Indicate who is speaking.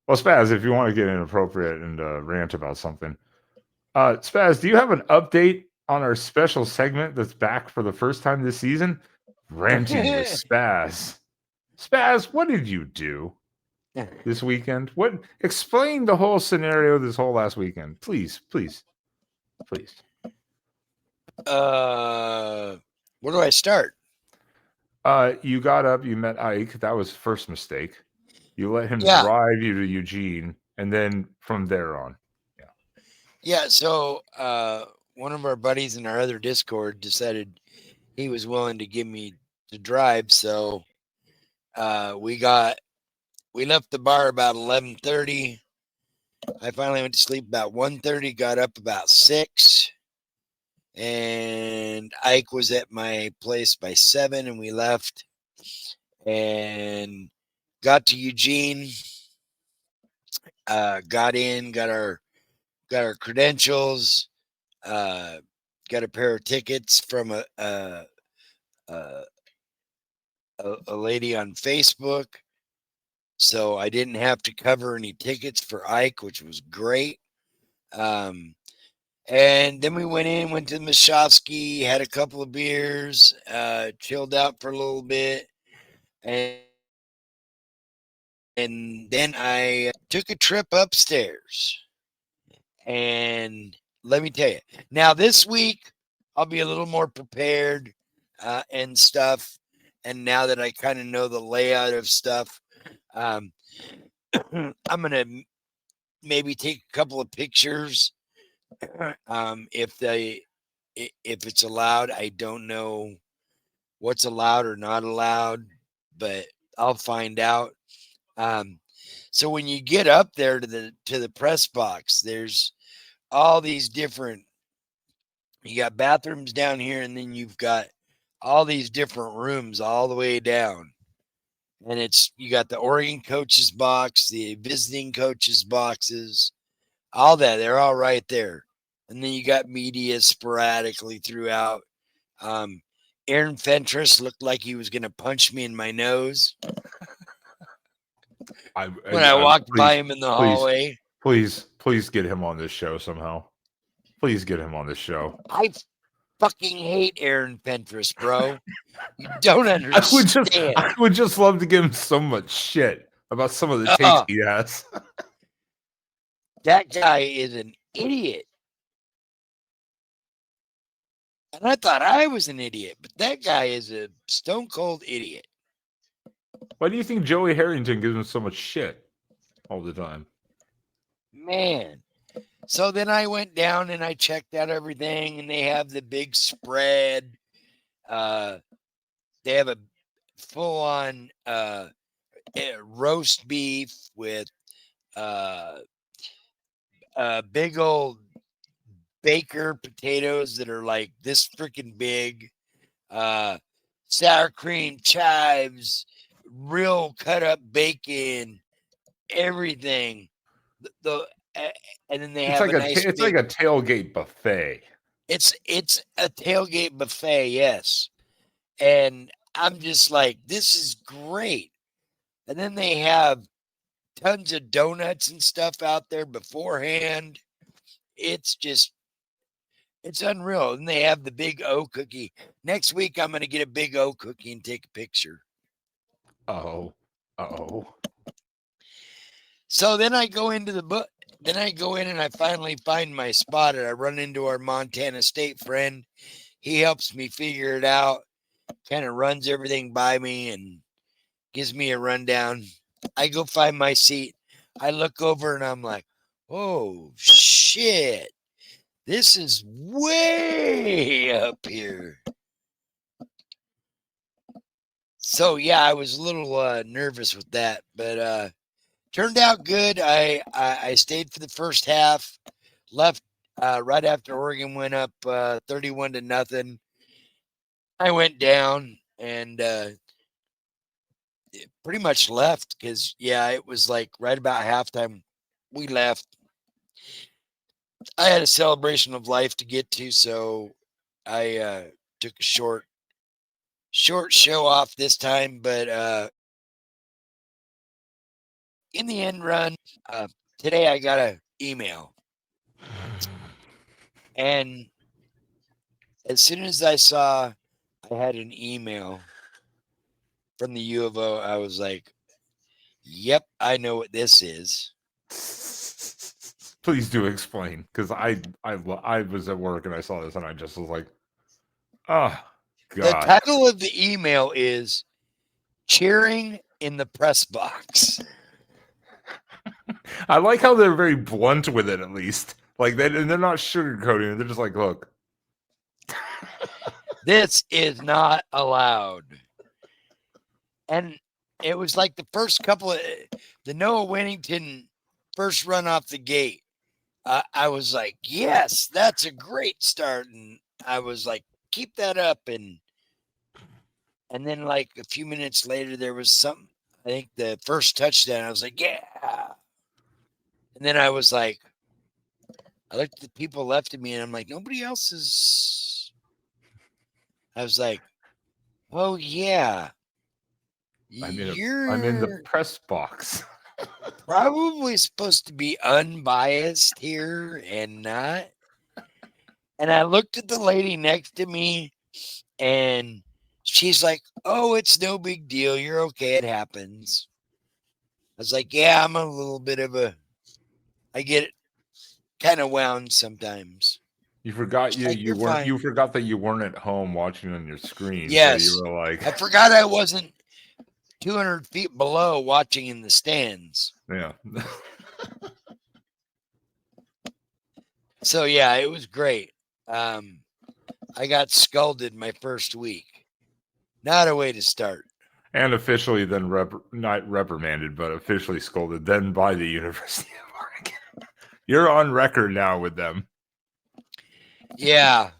Speaker 1: Well, Spaz, if you want to get inappropriate and rant about something, Spaz, do you have an update on our special segment that's back for the first time this season? Ranting with Spaz. Spaz, what did you do this weekend? What explain the whole scenario this whole last weekend, please, please, please.
Speaker 2: Where do I start?
Speaker 1: You got up, you met Ike. That was first mistake. You let him
Speaker 2: Yeah,
Speaker 1: drive you to Eugene, and then from there on, yeah.
Speaker 2: yeah. So one of our buddies in our other Discord decided he was willing to give me to drive. So we left the bar about 11:30. I finally went to sleep about 1:30. Got up about 6. And Ike was at my place by 7, and we left and got to Eugene. Got in, got our credentials, uh, got a pair of tickets from a, a lady on Facebook, so I didn't have to cover any tickets for Ike, which was great. Um, and then we went to Mashowski, had a couple of beers, chilled out for a little bit, and then I took a trip upstairs. And let me tell you, now this week I'll be a little more prepared and stuff. And now that I kind of know the layout of stuff, um, I'm gonna maybe take a couple of pictures if if it's allowed. I don't know what's allowed or not allowed, but I'll find out. Um, so when you get up there to the press box, there's all these different. You got bathrooms down here, and then you've got all these different rooms all the way down. And it's you got the Oregon coaches box, the visiting coaches boxes, all that. They're all right there. And then you got media sporadically throughout. Um, Aaron Fentress looked like he was going to punch me in my nose when I walked by
Speaker 1: Please,
Speaker 2: him in the
Speaker 1: please,
Speaker 2: hallway.
Speaker 1: please get him on this show somehow. Please get him on this show.
Speaker 2: I fucking hate Aaron Fentress, bro. You don't
Speaker 1: I
Speaker 2: understand.
Speaker 1: would just love to give him so much shit about some of the takes
Speaker 2: Oh,
Speaker 1: he has.
Speaker 2: that guy is an idiot. And I thought I was an idiot, but that guy is a stone cold idiot.
Speaker 1: Why do you think Joey Harrington gives him so much shit all the time?
Speaker 2: Man. So then I went down and I checked out everything, and they have the big spread. Uh, they have a full on roast beef with uh, big old baker potatoes that are like this freaking big, uh, sour cream chives, real cut up bacon, everything. The and then they
Speaker 1: It's
Speaker 2: have
Speaker 1: like
Speaker 2: a nice
Speaker 1: it's like
Speaker 2: big.
Speaker 1: a tailgate buffet.
Speaker 2: It's a tailgate buffet, yes. And I'm just like, this is great. And then they have tons of donuts and stuff out there beforehand. It's just it's unreal. And they have the big O cookie. Next week I'm gonna get a big O cookie and take a picture.
Speaker 1: Oh, oh.
Speaker 2: So then I go into the book. Then I go in and I finally find my spot, and I run into our Montana State friend. He helps me figure it out, kind of runs everything by me and gives me a rundown. I go find my seat. I look over and I'm like, oh shit, this is way up here. So yeah, I was a little nervous with that, but turned out good. I stayed for the first half, left right after Oregon went up 31-0. I went down and pretty much left because yeah, it was like right about halftime. We left. I had a celebration of life to get to, so I took a short show off this time. But in the end run, today I got an email. And as soon as I saw I had an email from the U of O, I was like, yep, I know what this is.
Speaker 1: Please do explain, because I was at work and I saw this and I just was like, oh
Speaker 2: The
Speaker 1: God.
Speaker 2: title of the email is Cheering in the Press Box.
Speaker 1: I like how they're very blunt with it, at least. Like they're not sugarcoating it. They're just like, look.
Speaker 2: This is not allowed. And it was like the first couple of the Noah Winnington first run off the gate. I was like, yes, that's a great start. And I was like, keep that up. And then like a few minutes later, there was something, I think the first touchdown, I was like, yeah. And then I was like, I looked at the people left of me and I'm like, nobody else is. I was like, oh yeah.
Speaker 1: I'm in the
Speaker 2: You're
Speaker 1: press box.
Speaker 2: probably supposed to be unbiased here and not. And I looked at the lady next to me and she's like, oh, it's no big deal. You're okay. It happens. I was like, yeah, I'm a little bit of I get it kind of wound sometimes.
Speaker 1: You forgot
Speaker 2: She's like, you're fine.
Speaker 1: you forgot that you weren't at home watching on your screen.
Speaker 2: Yes.
Speaker 1: So you were like,
Speaker 2: I forgot I wasn't 200 feet below watching in the stands.
Speaker 1: yeah.
Speaker 2: So yeah, it was great. I got scolded my first week. Not a way to start.
Speaker 1: And officially then not reprimanded, but officially scolded then by the University of Oregon. You're on record now with them.
Speaker 2: Yeah.